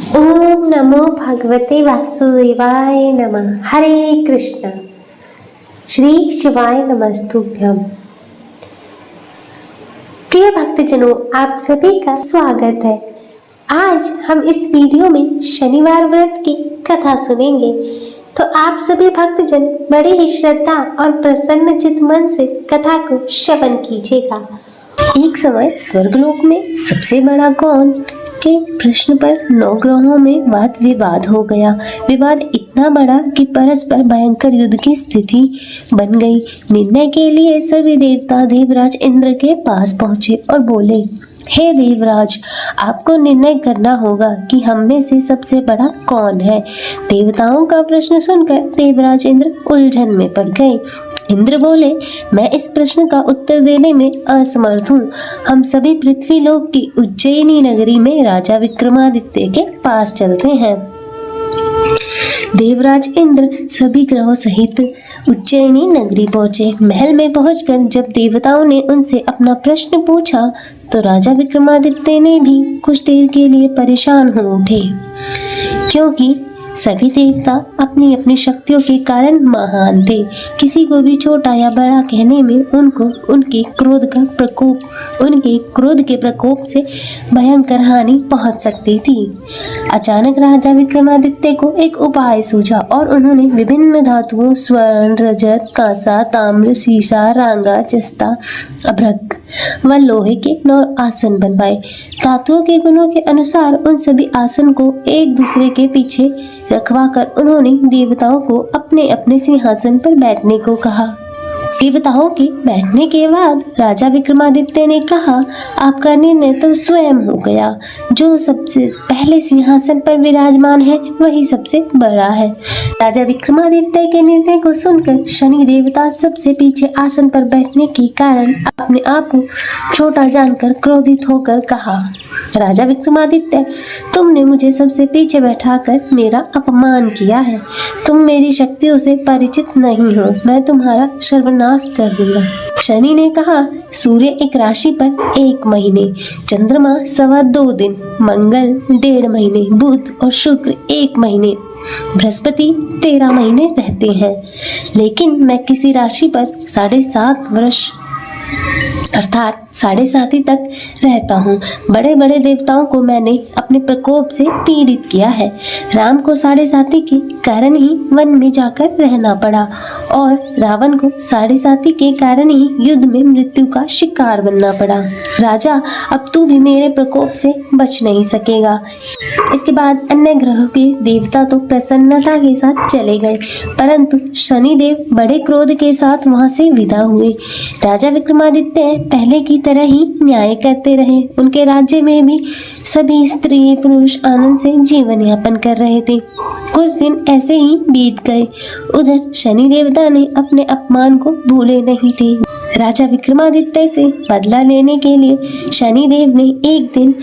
ओम नमो भगवते वासुदेवाय नमः। हरे कृष्ण। श्री शिवाय नमस्तुभ्यम। प्रिय भक्तजनों, आप सभी का स्वागत है। आज हम इस वीडियो में शनिवार व्रत की कथा सुनेंगे, तो आप सभी भक्तजन बड़े ही श्रद्धा और प्रसन्न चित्त मन से कथा को श्रवण कीजिएगा। एक समय स्वर्गलोक में सबसे बड़ा कौन के प्रश्न पर 9 ग्रहों में वाद विवाद हो गया। विवाद इतना बड़ा कि परस्पर भयंकर युद्ध की स्थिति बन गई। निर्णय के लिए सभी देवता देवराज इंद्र के पास पहुंचे और बोले, हे देवराज, आपको निर्णय करना होगा कि हम में से सबसे बड़ा कौन है। देवताओं का प्रश्न सुनकर देवराज इंद्र उलझन में पड़ गए। इंद्र बोले, मैं इस प्रश्न का उत्तर देने में असमर्थ हूँ। हम सभी पृथ्वी लोक की उज्जैनी नगरी में राजा विक्रमादित्य के पास चलते हैं। देवराज इंद्र सभी ग्रहों सहित उज्जैनी नगरी पहुंचे। महल में पहुंचकर जब देवताओं ने उनसे अपना प्रश्न पूछा तो राजा विक्रमादित्य ने भी कुछ देर के लिए परेशान हो उठे, क्योंकि सभी देवता अपनी अपनी शक्तियों के कारण महान थे। किसी को भी छोटा या बड़ा कहने में उनको उनके क्रोध के प्रकोप से भयंकर हानि पहुंच सकती थी। अचानक राजा विक्रमादित्य को एक उपाय सूझा और उन्होंने विभिन्न धातुओं स्वर्ण, रजत, कांसा, ताम्र, सीसा, रांगा, जस्ता, अभ्रक व लोहे के 9 आसन बनवाए। धातुओं के गुणों के अनुसार उन सभी आसन को एक दूसरे के पीछे रखवाकर उन्होंने देवताओं को अपने अपने सिंहासन पर बैठने को कहा। देवताओं के बैठने के बाद राजा विक्रमादित्य ने कहा, आपका निर्णय तो स्वयं हो गया। जो सबसे पहले सिंहासन पर विराजमान है वही सबसे बड़ा है। राजा विक्रमादित्य के निर्णय को सुनकर शनि देवता सबसे पीछे आसन पर बैठने के कारण अपने आप को छोटा जानकर क्रोधित होकर कहा, राजा विक्रमादित्य, तुमने मुझे सबसे पीछे बैठाकर मेरा अपमान किया है। तुम मेरी शक्तियों से परिचित नहीं हो। मैं तुम्हारा सर्वनाश कर दूंगा। शनि ने कहा, सूर्य एक राशि पर 1 महीने, चंद्रमा 2.25 दिन, मंगल 1.5 महीने, बुध और शुक्र 1 महीने, बृहस्पति 13 महीने रहते हैं। लेकिन मैं किसी राशि पर 7.5 वर्ष अर्थात 7.5 तक रहता हूँ। बड़े बड़े देवताओं को मैंने अपने प्रकोप से पीड़ित किया है। राम को 7.5 के कारण ही वन में जाकर रहना पड़ा और रावण को 7.5 के कारण ही युद्ध में मृत्यु का शिकार बनना पड़ा। राजा, अब तू भी मेरे प्रकोप से बच नहीं सकेगा। इसके बाद अन्य ग्रहों के देवता तो प्रसन्नता के साथ चले गए, परंतु शनिदेव बड़े क्रोध के साथ वहां से विदा हुए। राजा विक्रमादित्य पहले की तरह ही न्याय करते रहे। उनके राज्य में भी सभी स्त्री पुरुष आनंद से जीवन यापन कर रहे थे। कुछ दिन ऐसे ही बीत गए। उधर शनि देवता ने अपने अपमान को भूले नहीं थे। राजा विक्रमादित्य से बदला लेने के लिए शनिदेव ने एक दिन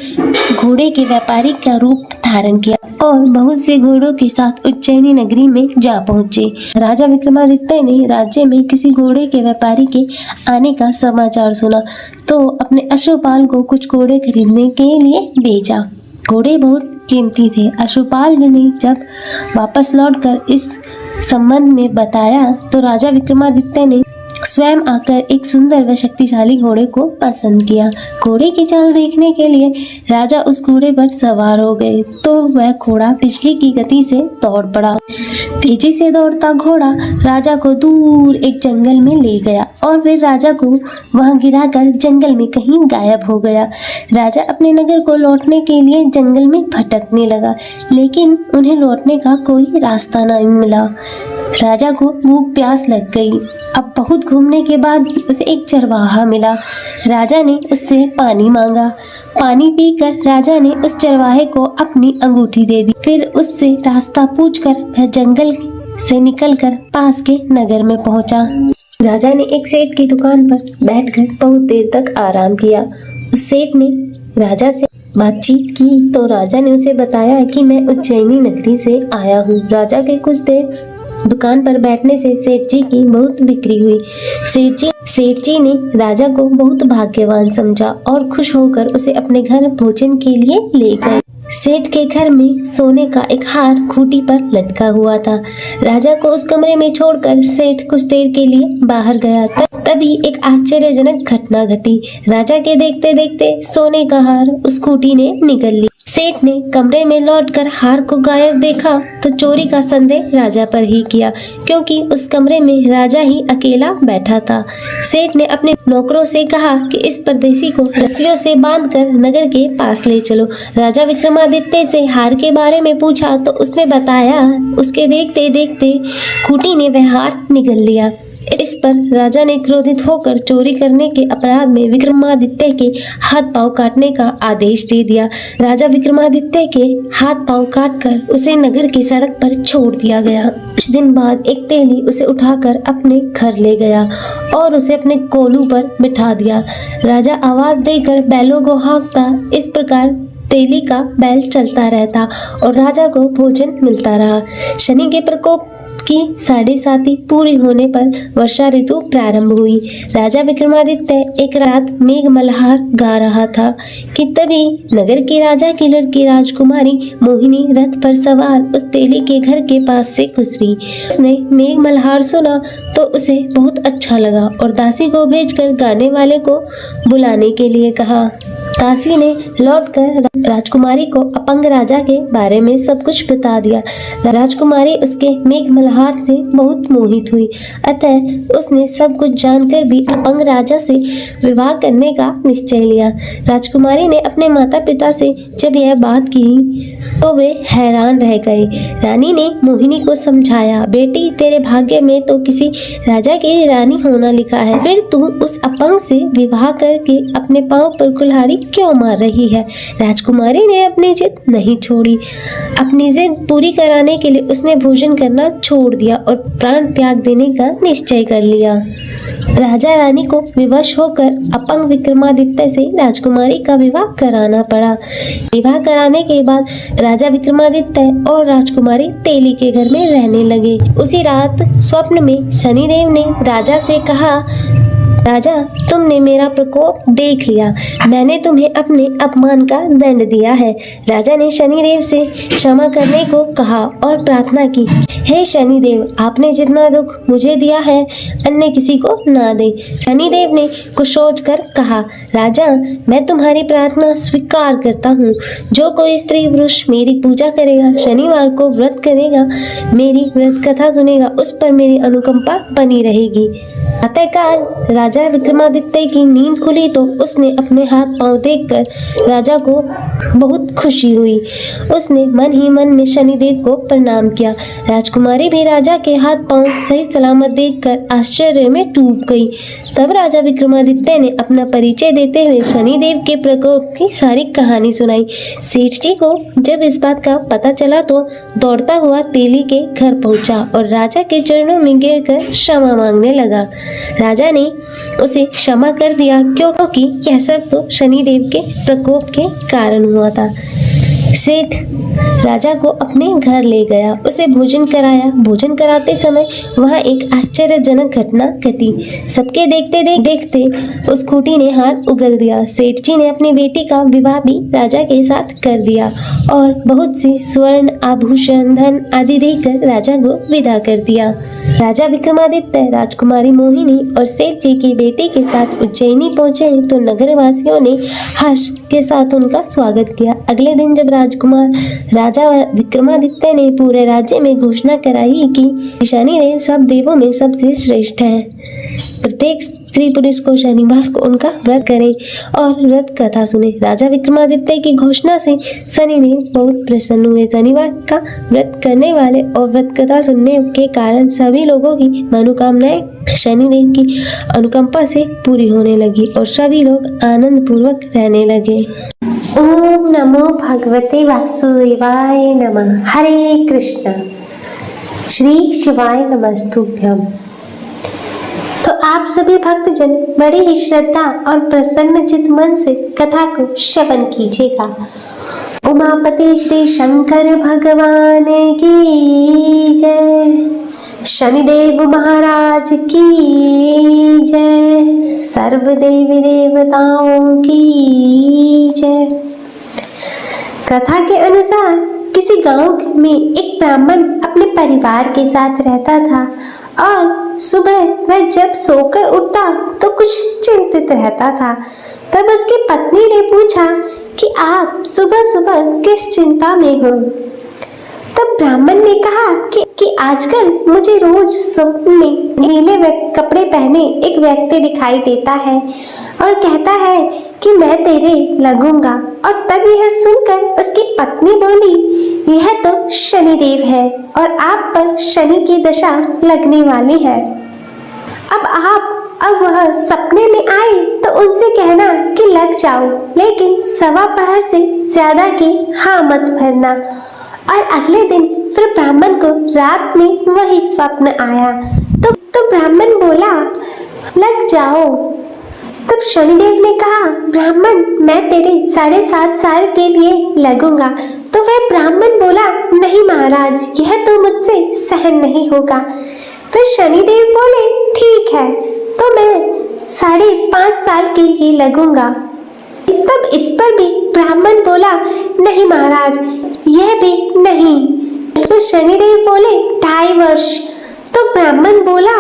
घोड़े के व्यापारी का रूप धारण किया और बहुत से घोड़ों के साथ उज्जैनी नगरी में जा पहुंचे। राजा विक्रमादित्य ने राज्य में किसी घोड़े के व्यापारी के आने का समाचार सुना तो अपने अश्वपाल को कुछ घोड़े खरीदने के लिए भेजा। घोड़े बहुत कीमती थे। अश्वपाल ने जब वापस लौटकर इस संबंध में बताया तो राजा विक्रमादित्य ने स्वयं आकर एक सुंदर व शक्तिशाली घोड़े को पसंद किया। घोड़े की चाल देखने के लिए राजा उस घोड़े पर सवार हो गए तो वह घोड़ा बिजली की गति से दौड़ पड़ा। तेजी से दौड़ता घोड़ा राजा को दूर एक जंगल में ले गया और फिर राजा को वहां गिराकर जंगल में कहीं गायब हो गया। राजा अपने नगर को लौटने के लिए जंगल में भटकने लगा, लेकिन उन्हें लौटने का कोई रास्ता नहीं मिला। राजा को भूख प्यास लग गई। अब बहुत घूमने के बाद उसे एक चरवाहा मिला। राजा ने उससे पानी मांगा। पानी पीकर राजा ने उस चरवाहे को अपनी अंगूठी दे दी। फिर उससे रास्ता पूछकर वह जंगल से निकलकर पास के नगर में पहुंचा। राजा ने एक सेठ की दुकान पर बैठकर बहुत देर तक आराम किया। उस सेठ ने राजा से बातचीत की तो राजा ने उसे बताया कि मैं उज्जैनी नगरी से आया हूँ। राजा के कुछ देर दुकान पर बैठने से सेठ जी की बहुत बिक्री हुई। सेठ जी ने राजा को बहुत भाग्यवान समझा और खुश होकर उसे अपने घर भोजन के लिए ले गए। सेठ के घर में सोने का एक हार खूंटी पर लटका हुआ था। राजा को उस कमरे में छोड़कर सेठ कुछ देर के लिए बाहर गया। तभी एक आश्चर्यजनक घटना घटी। राजा के देखते देखते सोने का हार उस खूंटी ने निगल लिया। सेठ ने कमरे में लौटकर हार को गायब देखा तो चोरी का संदेह राजा पर ही किया, क्योंकि उस कमरे में राजा ही अकेला बैठा था। सेठ ने अपने नौकरों से कहा कि इस परदेसी को रस्सियों से बांधकर नगर के पास ले चलो। राजा विक्रमादित्य से हार के बारे में पूछा तो उसने बताया उसके देखते देखते खूंटी ने वह हार निगल लिया। इस पर राजा ने क्रोधित होकर चोरी करने के अपराध में विक्रमादित्य के हाथ पांव काटने का आदेश दे दिया। राजा विक्रमादित्य के हाथ पांव काटकर उसे नगर की सड़क पर छोड़ दिया गया। कुछ दिन बाद एक तेली उसे उठाकर अपने घर ले गया और उसे अपने कोलू पर बिठा दिया। राजा आवाज देकर बैलों को हाँकता। इस प्रकार तेली का बैल चलता रहता और राजा को भोजन मिलता रहा। शनि के प्रकोप की 7.5 पूरी होने पर वर्षा ऋतु प्रारंभ हुई। राजा विक्रमादित्य एक रात मेघ मल्हार गा रहा था कि तभी नगर के राजा की लड़की राजकुमारी मोहिनी रथ पर सवार उस तेली के घर के पास से गुजरी। उसने मेघ मल्हार सुना तो उसे बहुत अच्छा लगा और दासी को भेजकर गाने वाले को बुलाने के लिए कहा। दासी ने लौटकर राजकुमारी को अपंग राजा के बारे में सब कुछ बता दिया। राजकुमारी उसके मेघ मल्हार से बहुत मोहित हुई, अतः उसने सब कुछ जानकर भी अपंग राजा से विवाह करने का निश्चय लिया। राजकुमारी ने अपने माता पिता से जब यह बात की तो वे हैरान रह गए। रानी ने मोहिनी को समझाया, बेटी तेरे भाग्य में तो किसी राजा की रानी होना लिखा है, फिर तू उस अपंग से विवाह करके अपने पांव पर कुल्हाड़ी क्यों मार रही है। राजकुमारी ने अपनी जिद नहीं छोड़ी। अपनी जिद पूरी कराने के लिए उसने भोजन करना छोड़ दिया और प्राण त्याग देने का निश्चय कर लिया। राजा रानी को विवश होकर अपंग विक्रमादित्य से राजकुमारी का विवाह कराना पड़ा। विवाह कराने के बाद राजा विक्रमादित्य और राजकुमारी तेली के घर में रहने लगे। उसी रात स्वप्न में शनिदेव ने राजा से कहा, राजा तुमने मेरा प्रकोप देख लिया, मैंने तुम्हें अपने अपमान का दंड दिया है। राजा ने शनिदेव से क्षमा करने को कहा और प्रार्थना की, हे शनिदेव आपने जितना दुख मुझे दिया है अन्य किसी को ना दे। शनिदेव ने कुछ सोचकर कहा, राजा मैं तुम्हारी प्रार्थना स्वीकार करता हूँ। जो कोई स्त्री पुरुष मेरी पूजा करेगा, शनिवार को व्रत करेगा, मेरी व्रत कथा सुनेगा, उस पर मेरी अनुकंपा बनी रहेगी। प्रातःकाल राजा विक्रमादित्य की नींद खुली तो उसने अपने हाथ पांव देखकर राजा को बहुत खुशी हुई। उसने मन ही मन में शनिदेव को प्रणाम किया। राजकुमारी भी राजा के हाथ पांव सही सलामत देखकर आश्चर्य में डूब गई। तब राजा विक्रमादित्य ने अपना परिचय देते हुए शनिदेव के प्रकोप की सारी कहानी सुनाई। सेठ जी को जब इस बात का पता चला तो दौड़ता हुआ तेली के घर पहुंचा और राजा के चरणों में गिरकर क्षमा मांगने लगा। राजा ने उसे क्षमा कर दिया क्योंकि यह सब तो शनिदेव के प्रकोप के कारण हुआ था। सेठ राजा को अपने घर ले गया, उसे भोजन कराया। भोजन कराते समय वहाँ एक आश्चर्यजनक घटना घटी। सबके देखते उस खूंटी ने हार उगल दिया। सेठ जी ने अपनी बेटी का विवाह भी राजा के साथ कर दिया और बहुत से स्वर्ण आभूषण धन आदि देकर राजा को विदा कर दिया। राजा विक्रमादित्य राजकुमारी मोहिनी और सेठ जी की बेटी के साथ उज्जैनी पहुंचे तो नगरवासियों ने हर्ष के साथ उनका स्वागत किया। अगले दिन जब राजकुमार राजा विक्रमादित्य ने पूरे राज्य में घोषणा कराई कि शनिदेव सब देवों में सबसे श्रेष्ठ है, प्रत्येक स्त्री पुरुष को शनिवार को उनका व्रत करें और व्रत कथा सुने। राजा विक्रमादित्य की घोषणा से शनिदेव बहुत प्रसन्न हुए। शनिवार का व्रत करने वाले और व्रत कथा सुनने के कारण सभी लोगों की मनोकामनाएं शनिदेव की अनुकंपा से पूरी होने लगी और सभी लोग आनंद पूर्वक रहने लगे। ओम नमो भगवते वासुदेवाय नमः। हरे कृष्ण। श्री शिवाय नमस्तुभ्यम। तो आप सभी भक्तजन बड़े ही श्रद्धा और प्रसन्न चित मन से कथा को श्रवण कीजिएगा। उमापति श्री शंकर भगवान की जय, शनिदेव महाराज की जय, सर्व देवी देवताओं की जय। कथा के अनुसार किसी गांव में एक ब्राह्मण अपने परिवार के साथ रहता था और सुबह वह जब सोकर उठता तो कुछ चिंतित रहता था। तब उसकी पत्नी ने पूछा कि आप सुबह सुबह किस चिंता में हो। तब ब्राह्मण ने कहा कि आजकल मुझे रोज स्वप्न में नीले कपड़े पहने एक व्यक्ति दिखाई देता है और कहता है कि मैं तेरे लगूंगा। और तब यह सुनकर उसकी पत्नी बोली, यह तो शनिदेव है और आप पर शनि की दशा लगने वाली है। अब वह सपने में आए तो उनसे कहना कि लग जाओ, लेकिन सवा पहर से ज्यादा की हाँ मत भरना। और अगले दिन फिर ब्राह्मण को रात में वही स्वप्न आया तो ब्राह्मण बोला, लग जाओ। तब शनिदेव ने कहा, ब्राह्मण मैं तेरे 7.5 साल के लिए लगूंगा। तो वह ब्राह्मण बोला, नहीं महाराज, यह तो मुझसे सहन नहीं होगा। फिर शनिदेव बोले, ठीक है, तो मैं 5.5 साल के लिए लगूंगा। तब इस पर भी ब्राह्मण बोला, नहीं महाराज, यह भी नहीं। फिर शनिदेव बोले, 2.5 वर्ष। तो ब्राह्मण बोला,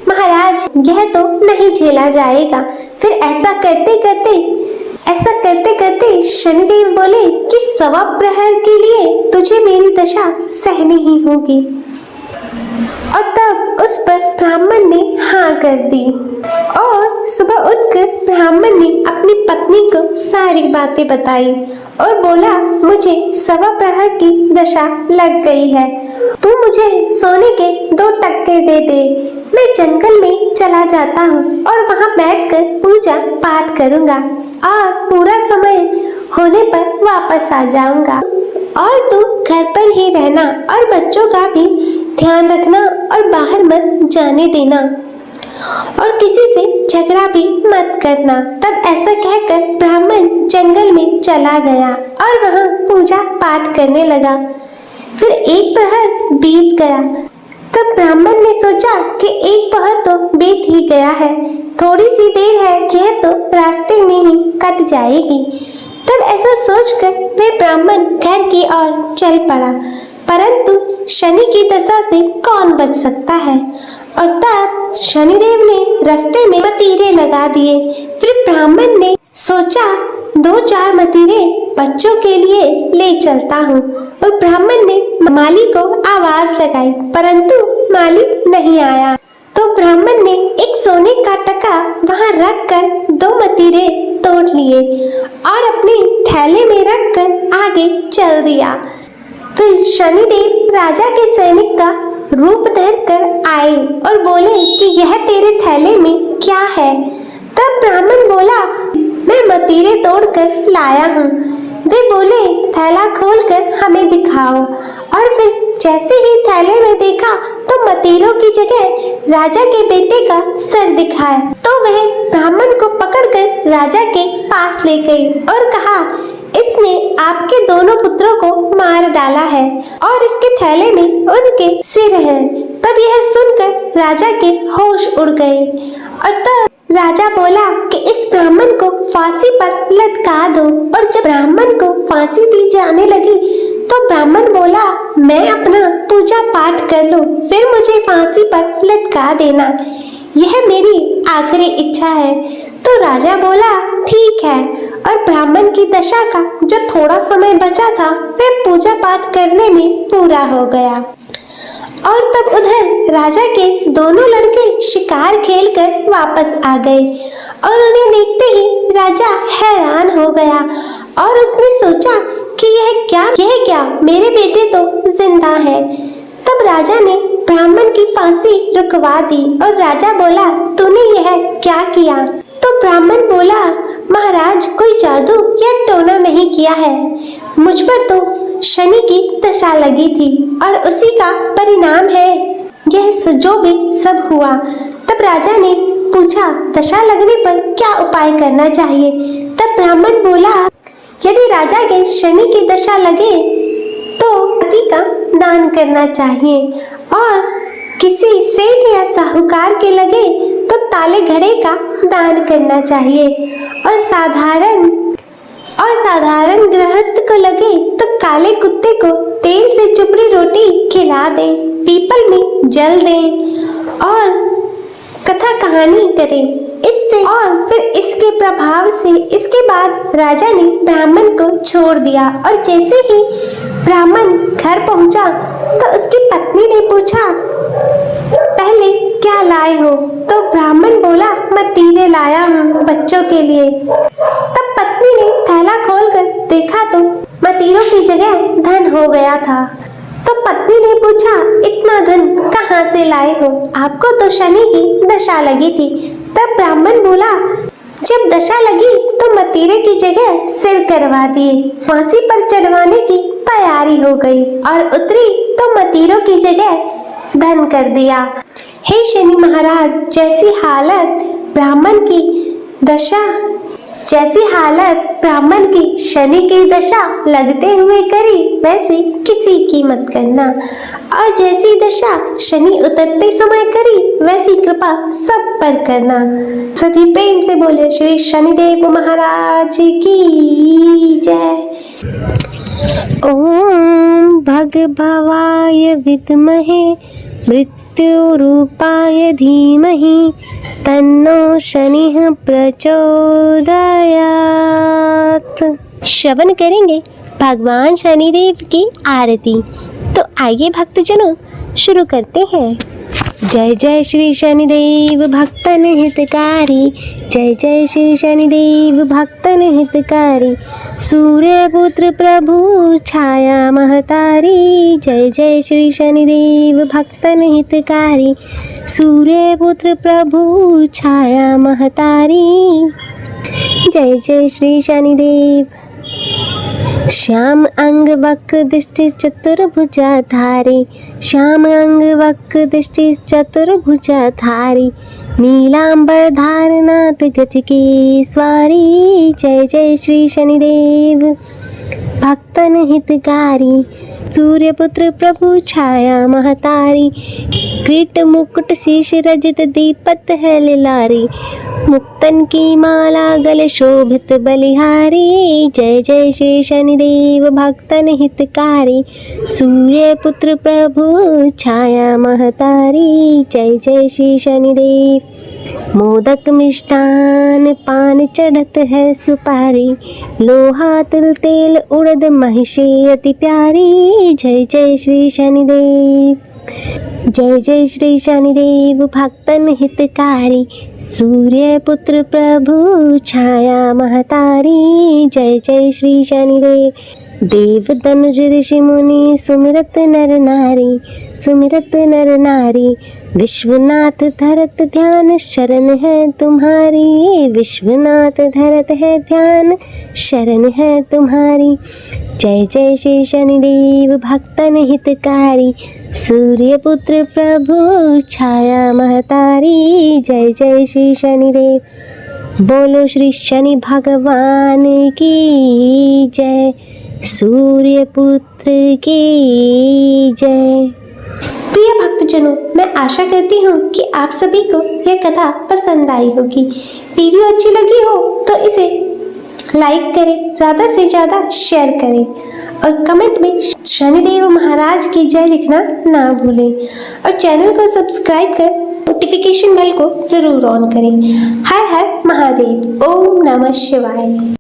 महाराज यह तो नहीं झेला जाएगा। फिर ऐसा करते करते शनिदेव बोले कि सवा प्रहर के लिए तुझे मेरी दशा सहनी ही होगी। और तब उस पर ब्राह्मण ने हाँ कर दी। और सुबह उठकर ब्राह्मण ने अपनी पत्नी को सारी बातें बताई और बोला, मुझे सवा प्रहर की दशा लग गई है, तू मुझे सोने के 2 टक्के दे दे। मैं जंगल में चला जाता हूँ और वहाँ बैठकर पूजा पाठ करूँगा और पूरा समय होने पर वापस आ जाऊँगा। और तू घर पर ही रहना और बच्चों का भी ध्यान रखना और बाहर मत जाने देना और किसी से झगड़ा भी मत करना। तब ऐसा कहकर ब्राह्मण जंगल में चला गया और वहाँ पूजा पाठ करने लगा। फिर 1 प्रहर बीत गया। तब ब्राह्मण ने सोचा कि 1 प्रहर तो बीत ही गया है, थोड़ी सी देर है, यह तो रास्ते में ही कट जाएगी। तब ऐसा सोचकर वह ब्राह्मण घर की ओर चल पड़ा, परंतु शनि की दशा से कौन बच सकता है। और तब शनिदेव ने रास्ते में मतीरे लगा दिए। फिर ब्राह्मण ने सोचा 2-4 मतीरे बच्चों के लिए ले चलता हूँ। और ब्राह्मण ने माली को आवाज लगाई, परंतु माली नहीं आया। तो ब्राह्मण ने एक सोने का टका वहाँ रखकर 2 मतीरे तोड़ लिए और अपने थैले में रखकर आगे चल दिया। फिर शनिदेव राजा के सैनिक का रूप धरकर आए और बोले कि यह तेरे थैले में क्या है। तब ब्राह्मण बोला, मैं मतीरे तोड़कर लाया हूँ। वे बोले, थैला खोलकर हमें दिखाओ। और फिर जैसे ही थैले में देखा तो मतीरों की जगह राजा के बेटे का सर दिखाया। तो वह ब्राह्मण को पकड़कर राजा के पास ले गई और कहा, इसने आपके दोनों पुत्रों को मार डाला है और इसके थैले में उनके सिर है। तब यह सुनकर राजा के होश उड़ गए और तब राजा बोला कि इस ब्राह्मण को फांसी पर लटका दो। और जब ब्राह्मण को फांसी दी जाने लगी तो ब्राह्मण बोला, मैं अपना पूजा पाठ कर लूं, फिर मुझे फांसी पर लटका देना, यह मेरी आखिरी इच्छा है। तो राजा बोला, ठीक है। और ब्राह्मण की दशा का जो थोड़ा समय बचा था वह पूजा पाठ करने में पूरा हो गया। और तब उधर राजा के दोनों लड़के शिकार खेलकर वापस आ गए और उन्हें देखते ही राजा हैरान हो गया और उसने सोचा कि यह क्या मेरे बेटे तो जिंदा है। तब राजा ने ब्राह्मण की फांसी रुकवा दी और राजा बोला, तूने यह क्या किया। तो ब्राह्मण बोला, महाराज कोई जादू या टोना नहीं किया है, मुझ पर तो शनि की दशा लगी थी और उसी का परिणाम है यह जो भी सब हुआ। तब राजा ने पूछा, दशा लगने पर क्या उपाय करना चाहिए। तब ब्राह्मण बोला, यदि राजा के शनि की दशा लगे तो पति का दान करना चाहिए और किसी सेठ या साहूकार के लगे तो ताले घड़े का दान करना चाहिए और साधारण गृहस्थ को लगे तो काले कुत्ते को तेल से चुपड़ी रोटी खिला दे, पीपल में जल दे और कथा कहानी करे। इससे और फिर इसके प्रभाव से इसके बाद राजा ने ब्राह्मण को छोड़ दिया और जैसे ही ब्राह्मण घर पहुंचा तो उसकी पत्नी ने पूछा, पहले क्या लाए हो? तो ब्राह्मण बोला, मैं तीरे लाया हूँ बच्चों के लिए। तब पत्नी ने थैला खोलकर देखा तो मतीरों की जगह धन हो गया था। तो पत्नी ने पूछा, इतना धन कहाँ से लाए हो? आपको तो शनि की दशा लगी थी। तब ब्राह्मण बोला, जब दशा लगी तो मतीरे की जगह सिर करवा दिए, फांसी पर चढ़वाने की तैयारी हो गई और उतरी तो मतीरों की जगह धन कर दिया। हे शनि महाराज, जैसी हालत ब्राह्मण की शनि की दशा लगते हुए करी, वैसे किसी की मत करना, और जैसी दशा शनि उतरते समय करी, वैसी कृपा सब पर करना। सभी प्रेम से बोले श्री शनिदेव महाराज की जय। ओम भगभवाय विद्महे मृत्युरूपाय धीमहि तन्नो शनिः प्रचोदयात्। श्रवण करेंगे भगवान शनिदेव की आरती। तो आइए भक्तजनों शुरू करते हैं। जय जय श्री शनिदेव भक्तन हितकारी, जय जय श्री शनिदेव भक्तन हितकारी, सूर्यपुत्र प्रभु छाया महतारी, जय जय श्री शनिदेव भक्तन हितकारी, सूर्यपुत्र प्रभु छाया महतारी, जय जय श्री शनिदेव। श्याम अंग वक्र दृष्टि चतुर्भुजा धारी, श्याम अंग वक्र दृष्टि चतुर्भुजा धारी, नीलांबर धारनाथ गज की स्वारी, जय जय श्री शनिदेव भक्तन हितकारी, सूर्यपुत्र प्रभु छाया महतारी, किरीट मुकुट शीश रजत दीपत है लिलारी, मुक्तन की माला गले शोभित बलिहारी, जय जय श्री शनिदेव भक्तन हितकारी, सूर्यपुत्र प्रभु छाया महतारी, जय जय श्री शनिदेव। मोदक मिष्ठान पान चढ़त है सुपारी, लोहा तिल तेल उड़द महिषी अति प्यारी, जय जय श्री शनिदेव। जय जय श्री शनिदेव भक्तन हितकारी, सूर्यपुत्र प्रभु छाया महतारी, जय जय श्री शनिदेव। देव धनुज ऋषि मुनि सुमिरत नर नारी, सुमिरत नर नारी, विश्वनाथ धरत ध्यान शरण है तुम्हारी, विश्वनाथ धरत है ध्यान शरण है तुम्हारी, जय जय श्री शनिदेव भक्तन हितकारी, सूर्यपुत्र प्रभु छाया महतारी, जय जय श्री शनिदेव। बोलो श्री शनि भगवान की जय, सूर्यपुत्र की जय। प्रिय भक्तजनों, मैं आशा करती हूँ कि आप सभी को यह कथा पसंद आई होगी। वीडियो अच्छी लगी हो तो इसे लाइक करें, ज़्यादा से ज़्यादा शेयर करें और कमेंट में शनिदेव महाराज की जय लिखना ना भूलें और चैनल को सब्सक्राइब कर नोटिफिकेशन बेल को ज़रूर ऑन करें। हर हर महादेव। ओम नमः शिवाय।